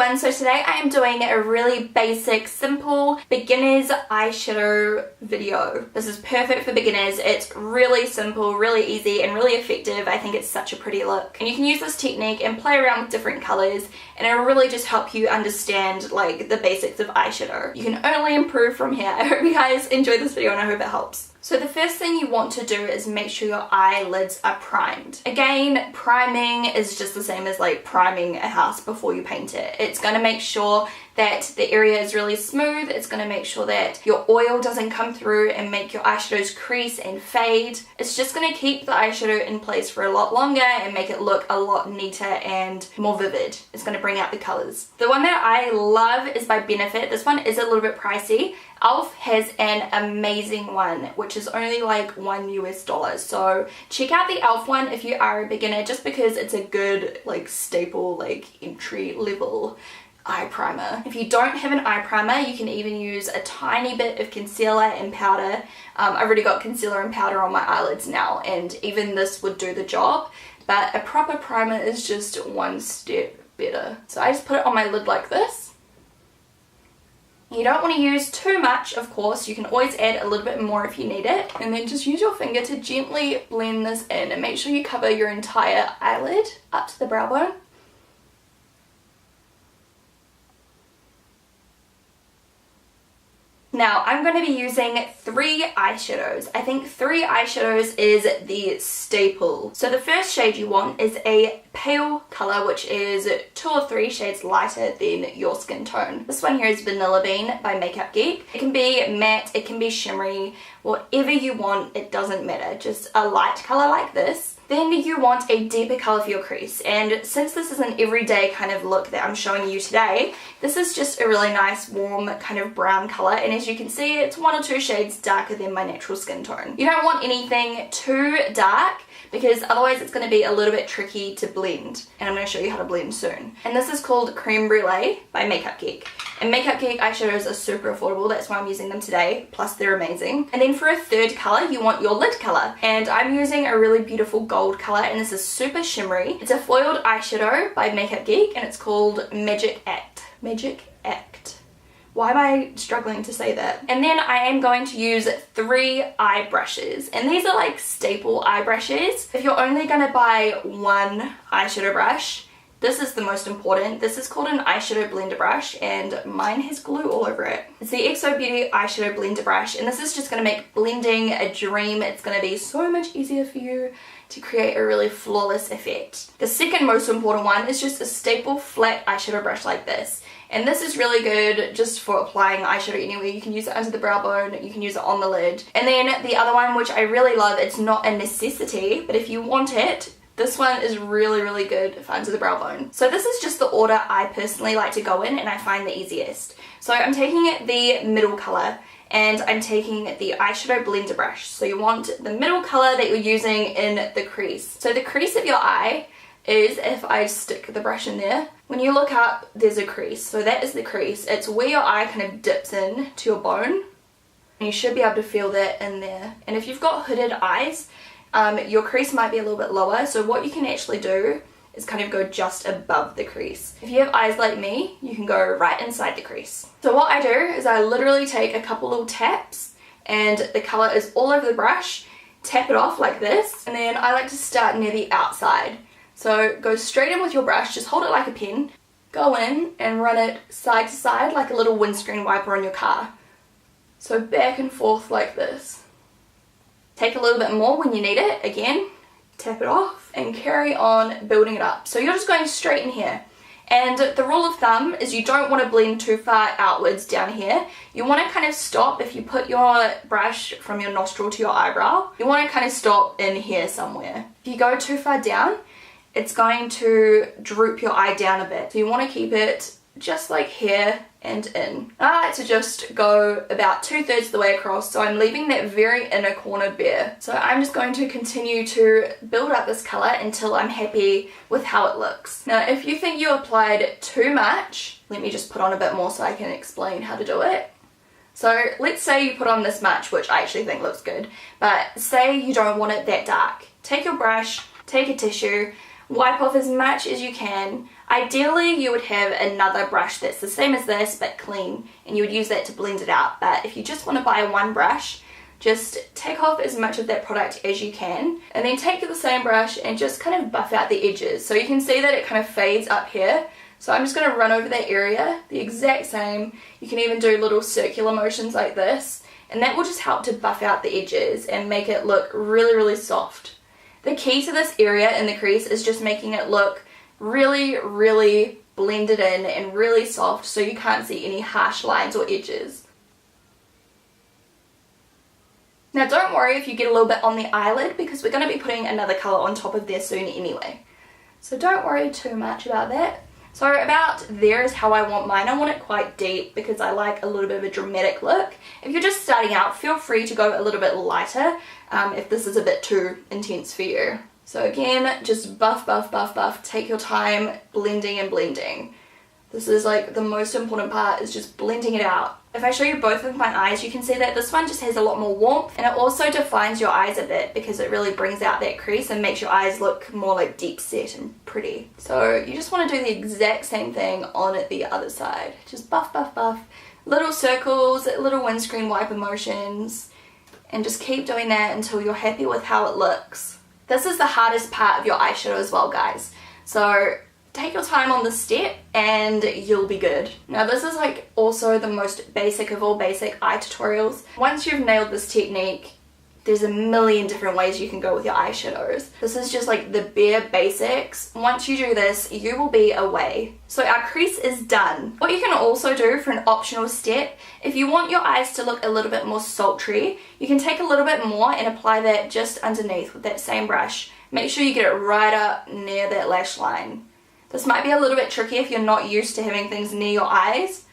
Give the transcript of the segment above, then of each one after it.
everyone, so today I am doing a really basic, simple beginner's eyeshadow video. This is perfect for beginners. It's really simple, really easy, and really effective. I think it's such a pretty look. And you can use this technique and play around with different colours, and it'll really just help you understand like the basics of eyeshadow. You can only improve from here. I hope you guys enjoyed this video and I hope it helps. So the first thing you want to do is make sure your eyelids are primed. Again, priming is just the same as like priming a house before you paint it. It's going to make sure that the area is really smooth. It's going to make sure that your oil doesn't come through and make your eyeshadows crease and fade. It's just going to keep the eyeshadow in place for a lot longer and make it look a lot neater and more vivid. It's going to bring out the colours. The one that I love is by Benefit. This one is a little bit pricey. e.l.f. has an amazing one, which is only like $1 US. So check out the e.l.f. one if you are a beginner, just because it's a good like staple, like entry level eye primer. If you don't have an eye primer, you can even use a tiny bit of concealer and powder. I've already got concealer and powder on my eyelids now, and even this would do the job, but a proper primer is just one step better. So I just put it on my lid like this. You don't want to use too much, of course. You can always add a little bit more if you need it. And then just use your finger to gently blend this in, and make sure you cover your entire eyelid up to the brow bone. Now, I'm going to be using 3 eyeshadows. I think 3 eyeshadows is the staple. So the first shade you want is a pale colour, which is 2 or 3 shades lighter than your skin tone. This one here is Vanilla Bean by Makeup Geek. It can be matte, it can be shimmery, whatever you want, it doesn't matter. Just a light colour like this. Then you want a deeper colour for your crease, and since this is an everyday kind of look that I'm showing you today, this is just a really nice warm kind of brown colour, and as you can see it's 1 or 2 shades darker than my natural skin tone. You don't want anything too dark, because otherwise it's going to be a little bit tricky to blend, and I'm going to show you how to blend soon. And this is called Creme Brulee by Makeup Geek. And Makeup Geek eyeshadows are super affordable, that's why I'm using them today, plus they're amazing. And then for a third colour, you want your lid colour. And I'm using a really beautiful gold colour, and this is super shimmery. It's a foiled eyeshadow by Makeup Geek, and it's called Magic Act. Magic Act. Why am I struggling to say that? And then I am going to use 3 eye brushes, and these are like staple eye brushes. If you're only going to buy 1 eyeshadow brush, this is the most important. This is called an eyeshadow blender brush, and mine has glue all over it. It's the XO Beauty eyeshadow blender brush, and this is just going to make blending a dream. It's going to be so much easier for you to create a really flawless effect. The second most important one is just a staple flat eyeshadow brush like this. And this is really good just for applying eyeshadow anywhere. You can use it under the brow bone, you can use it on the lid. And then the other one, which I really love, it's not a necessity, but if you want it, this one is really, really good for under the brow bone. So this is just the order I personally like to go in, and I find the easiest. So I'm taking the middle colour, and I'm taking the eyeshadow blender brush. So you want the middle colour that you're using in the crease. So the crease of your eye is, if I stick the brush in there, when you look up, there's a crease. So that is the crease. It's where your eye kind of dips in to your bone. And you should be able to feel that in there. And if you've got hooded eyes, your crease might be a little bit lower. So what you can actually do is kind of go just above the crease. If you have eyes like me, you can go right inside the crease. So what I do is I literally take a couple little taps, and the colour is all over the brush, tap it off like this, and then I like to start near the outside. So go straight in with your brush, just hold it like a pen, go in and run it side to side like a little windscreen wiper on your car. So back and forth like this. Take a little bit more when you need it, again, tap it off and carry on building it up. So you're just going straight in here. And the rule of thumb is you don't want to blend too far outwards down here. You want to kind of stop if you put your brush from your nostril to your eyebrow. You want to kind of stop in here somewhere. If you go too far down, it's going to droop your eye down a bit. So you want to keep it just like here and in. I like to just go about 2/3 of the way across, so I'm leaving that very inner corner bare. So I'm just going to continue to build up this colour until I'm happy with how it looks. Now if you think you applied too much, let me just put on a bit more so I can explain how to do it. So let's say you put on this much, which I actually think looks good, but say you don't want it that dark. Take your brush, take a tissue, wipe off as much as you can. Ideally, you would have another brush that's the same as this but clean, and you would use that to blend it out. But if you just want to buy one brush, just take off as much of that product as you can, and then take the same brush and just kind of buff out the edges. So you can see that it kind of fades up here. So I'm just going to run over that area the exact same. You can even do little circular motions like this, and that will just help to buff out the edges and make it look really, really soft. The key to this area in the crease is just making it look really, really blended in and really soft, so you can't see any harsh lines or edges. Now don't worry if you get a little bit on the eyelid, because we're going to be putting another colour on top of there soon anyway. So don't worry too much about that. So about there is how I want mine. I want it quite deep because I like a little bit of a dramatic look. If you're just starting out, feel free to go a little bit lighter if this is a bit too intense for you. So again, just buff, buff, buff, buff. Take your time blending and blending. This is like the most important part, is just blending it out. If I show you both of my eyes, you can see that this one just has a lot more warmth, and it also defines your eyes a bit because it really brings out that crease and makes your eyes look more like deep set and pretty. So you just want to do the exact same thing on the other side. Just buff, buff, buff. Little circles, little windscreen wiper motions, and just keep doing that until you're happy with how it looks. This is the hardest part of your eyeshadow as well, guys. So take your time on this step and you'll be good. Now this is like also the most basic of all basic eye tutorials. Once you've nailed this technique, there's a million different ways you can go with your eyeshadows. This is just like the bare basics. Once you do this, you will be away. So our crease is done. What you can also do for an optional step, if you want your eyes to look a little bit more sultry, you can take a little bit more and apply that just underneath with that same brush. Make sure you get it right up near that lash line. This might be a little bit tricky if you're not used to having things near your eyes,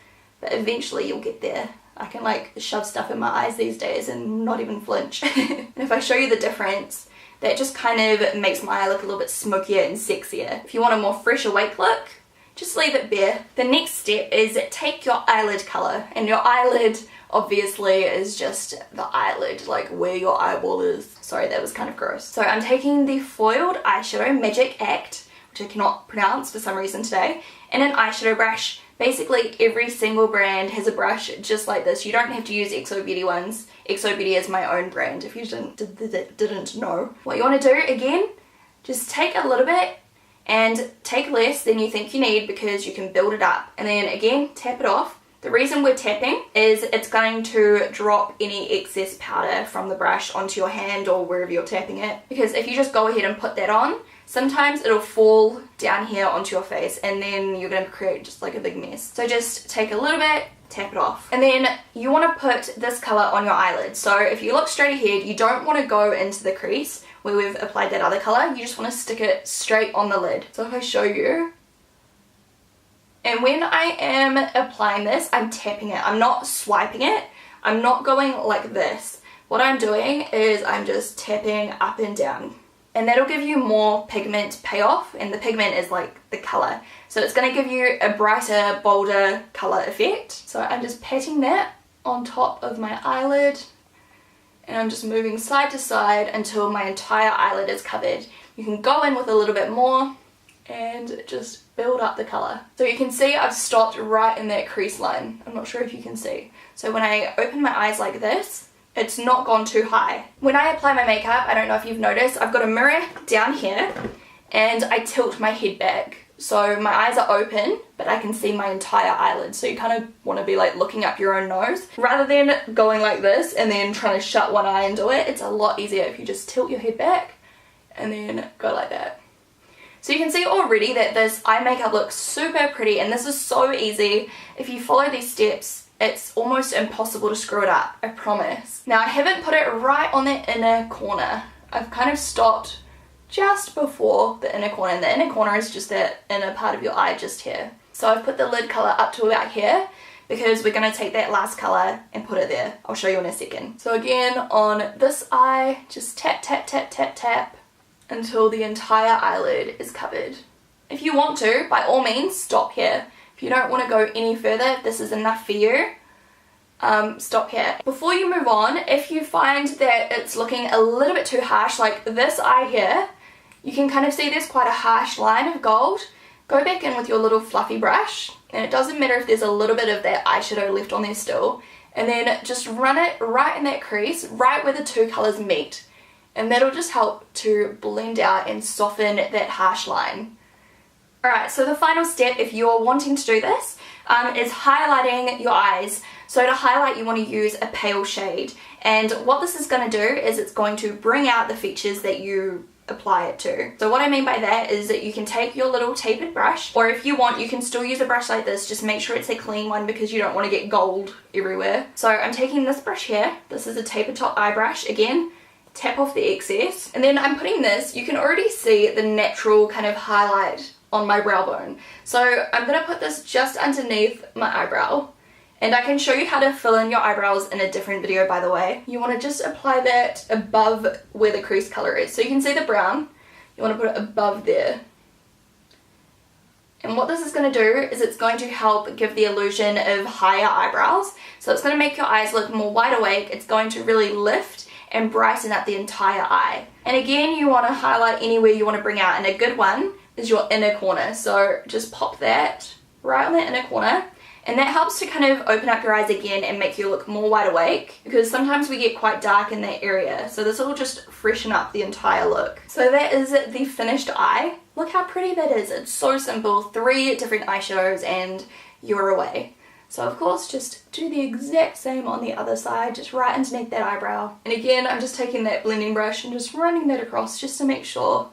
but eventually you'll get there. I can like shove stuff in my eyes these days and not even flinch. And if I show you the difference, that just kind of makes my eye look a little bit smokier and sexier. If you want a more fresh awake look, just leave it bare. The next step is take your eyelid colour, and your eyelid obviously is just the eyelid, like where your eyeball is. Sorry, that was kind of gross. So I'm taking the foiled eyeshadow Magic Act, which I cannot pronounce for some reason today, and an eyeshadow brush. Basically every single brand has a brush just like this. You don't have to use XO Beauty ones. XO Beauty is my own brand if you didn't know. What you want to do, again, just take a little bit and take less than you think you need because you can build it up. And then again, tap it off. The reason we're tapping is it's going to drop any excess powder from the brush onto your hand or wherever you're tapping it. Because if you just go ahead and put that on, sometimes it'll fall down here onto your face and then you're going to create just like a big mess. So just take a little bit, tap it off. And then you want to put this colour on your eyelid. So if you look straight ahead, you don't want to go into the crease where we've applied that other colour. You just want to stick it straight on the lid. So if I show you, and when I am applying this, I'm tapping it. I'm not swiping it. I'm not going like this. What I'm doing is I'm just tapping up and down. And that'll give you more pigment payoff, and the pigment is like the colour. So it's going to give you a brighter, bolder colour effect. So I'm just patting that on top of my eyelid, and I'm just moving side to side until my entire eyelid is covered. You can go in with a little bit more and just build up the colour. So you can see I've stopped right in that crease line. I'm not sure if you can see. So when I open my eyes like this, it's not gone too high. When I apply my makeup, I don't know if you've noticed, I've got a mirror down here and I tilt my head back. So my eyes are open, but I can see my entire eyelid. So you kind of want to be like looking up your own nose. Rather than going like this and then trying to shut one eye and do it, it's a lot easier if you just tilt your head back and then go like that. So you can see already that this eye makeup looks super pretty, and this is so easy. If you follow these steps, it's almost impossible to screw it up, I promise. Now I haven't put it right on the inner corner. I've kind of stopped just before the inner corner, and the inner corner is just that inner part of your eye just here. So I've put the lid colour up to about here because we're going to take that last colour and put it there. I'll show you in a second. So again, on this eye, just tap, tap, tap, tap, tap until the entire eyelid is covered. If you want to, by all means, stop here. If you don't want to go any further, if this is enough for you, stop here. Before you move on, if you find that it's looking a little bit too harsh, like this eye here, you can kind of see there's quite a harsh line of gold. Go back in with your little fluffy brush, and it doesn't matter if there's a little bit of that eyeshadow left on there still, and then just run it right in that crease, right where the two colours meet, and that'll just help to blend out and soften that harsh line. Alright, so the final step, if you're wanting to do this, is highlighting your eyes. So to highlight, you want to use a pale shade, and what this is going to do is it's going to bring out the features that you apply it to. So what I mean by that is that you can take your little tapered brush, or if you want you can still use a brush like this, just make sure it's a clean one because you don't want to get gold everywhere. So I'm taking this brush here, this is a tapered top eye brush, again tap off the excess, and then I'm putting this, you can already see the natural kind of highlight on my brow bone. So I'm going to put this just underneath my eyebrow, and I can show you how to fill in your eyebrows in a different video, by the way. You want to just apply that above where the crease colour is. So you can see the brown, you want to put it above there. And what this is going to do is it's going to help give the illusion of higher eyebrows. So it's going to make your eyes look more wide awake, it's going to really lift and brighten up the entire eye. And again, you want to highlight anywhere you want to bring out, and a good one is your inner corner. So just pop that right on that inner corner, and that helps to kind of open up your eyes again and make you look more wide awake, because sometimes we get quite dark in that area. So this will just freshen up the entire look. So that is the finished eye. Look how pretty that is. It's so simple. 3 different eyeshadows and you're away. So of course just do the exact same on the other side, just right underneath that eyebrow. And again, I'm just taking that blending brush and just running that across just to make sure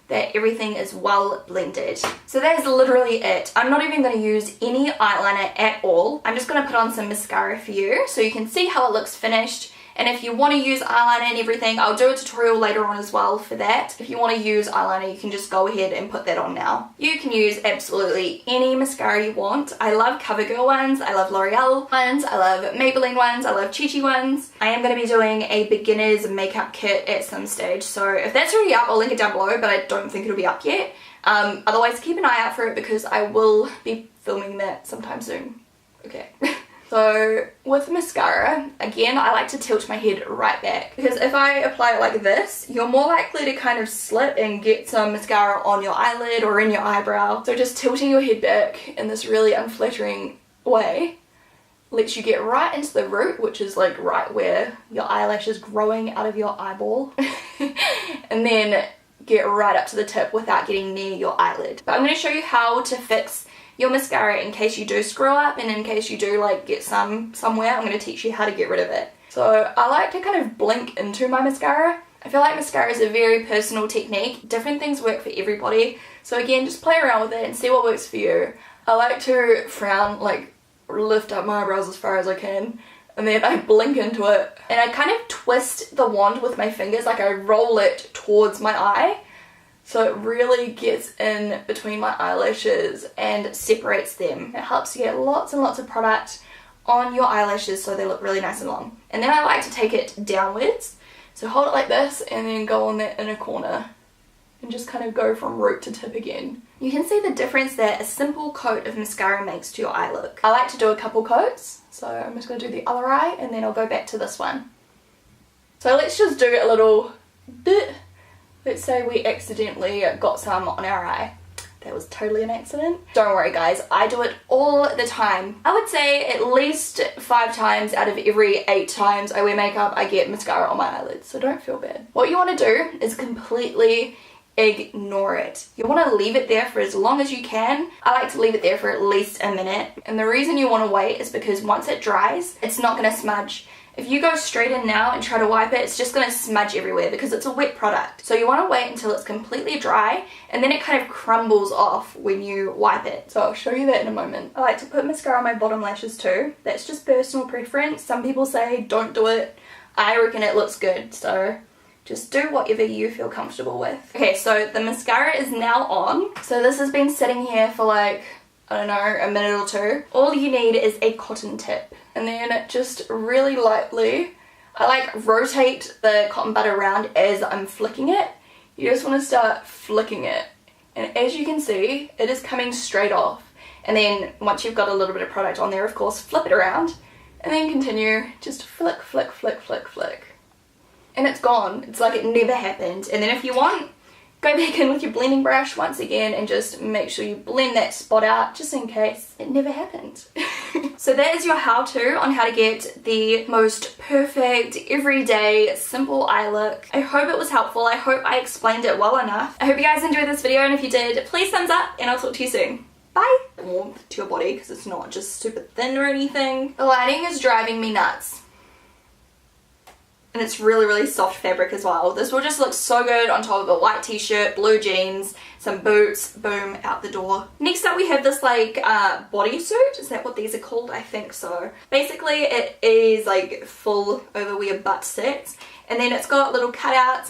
that everything is well blended. So that is literally it. I'm not even going to use any eyeliner at all. I'm just going to put on some mascara for you so you can see how it looks finished. And if you want to use eyeliner and everything, I'll do a tutorial later on as well for that. If you want to use eyeliner, you can just go ahead and put that on now. You can use absolutely any mascara you want. I love CoverGirl ones, I love L'Oreal ones, I love Maybelline ones, I love Chi Chi ones. I am going to be doing a beginner's makeup kit at some stage, so if that's already up, I'll link it down below, but I don't think it'll be up yet. Otherwise, keep an eye out for it because I will be filming that sometime soon. Okay. So with mascara, again, I like to tilt my head right back, because if I apply it like this, you're more likely to kind of slip and get some mascara on your eyelid or in your eyebrow. So just tilting your head back in this really unflattering way lets you get right into the root, which is like right where your eyelash is growing out of your eyeball, and then get right up to the tip without getting near your eyelid. But I'm going to show you how to fix your mascara in case you do screw up, and in case you do like get somewhere, I'm going to teach you how to get rid of it. So I like to kind of blink into my mascara. I feel like mascara is a very personal technique. Different things work for everybody. So again, just play around with it and see what works for you. I like to frown, like lift up my eyebrows as far as I can, and then I blink into it. And I kind of twist the wand with my fingers, like I roll it towards my eye. So it really gets in between my eyelashes and separates them. It helps you get lots and lots of product on your eyelashes so they look really nice and long. And then I like to take it downwards. So hold it like this and then go on that inner corner and just kind of go from root to tip again. You can see the difference that a simple coat of mascara makes to your eye look. I like to do a couple coats. So I'm just going to do the other eye and then I'll go back to this one. So let's just do a little bit. Let's say we accidentally got some on our eye. That was totally an accident. Don't worry guys, I do it all the time. I would say at least 5 times out of every 8 times I wear makeup, I get mascara on my eyelids, so don't feel bad. What you want to do is completely ignore it. You want to leave it there for as long as you can. I like to leave it there for at least a minute. And the reason you want to wait is because once it dries, it's not going to smudge. If you go straight in now and try to wipe it, it's just going to smudge everywhere because it's a wet product. So you want to wait until it's completely dry, and then it kind of crumbles off when you wipe it. So I'll show you that in a moment. I like to put mascara on my bottom lashes too. That's just personal preference. Some people say don't do it. I reckon it looks good, so just do whatever you feel comfortable with. Okay, so the mascara is now on. So this has been sitting here for like, I don't know, a minute or 2. All you need is a cotton tip. And then just really lightly, I like rotate the cotton bud around as I'm flicking it. You just want to start flicking it. And as you can see, it is coming straight off. And then once you've got a little bit of product on there, of course, flip it around. And then continue, just flick, flick, flick, flick, flick. And it's gone. It's like it never happened. And then if you want, Go back in with your blending brush once again and just make sure you blend that spot out just in case it never happened. So that is your how-to on how to get the most perfect, everyday, simple eye look. I hope it was helpful. I hope I explained it well enough. I hope you guys enjoyed this video, and if you did, please thumbs up and I'll talk to you soon. Bye! Warmth to your body because it's not just super thin or anything. The lighting is driving me nuts. And it's really, really soft fabric as well. This will just look so good on top of a white t-shirt, blue jeans, some boots, boom, out the door. Next up we have this like bodysuit. Is that what these are called? I think so. Basically it is like full over where your butt sits. And then it's got little cutouts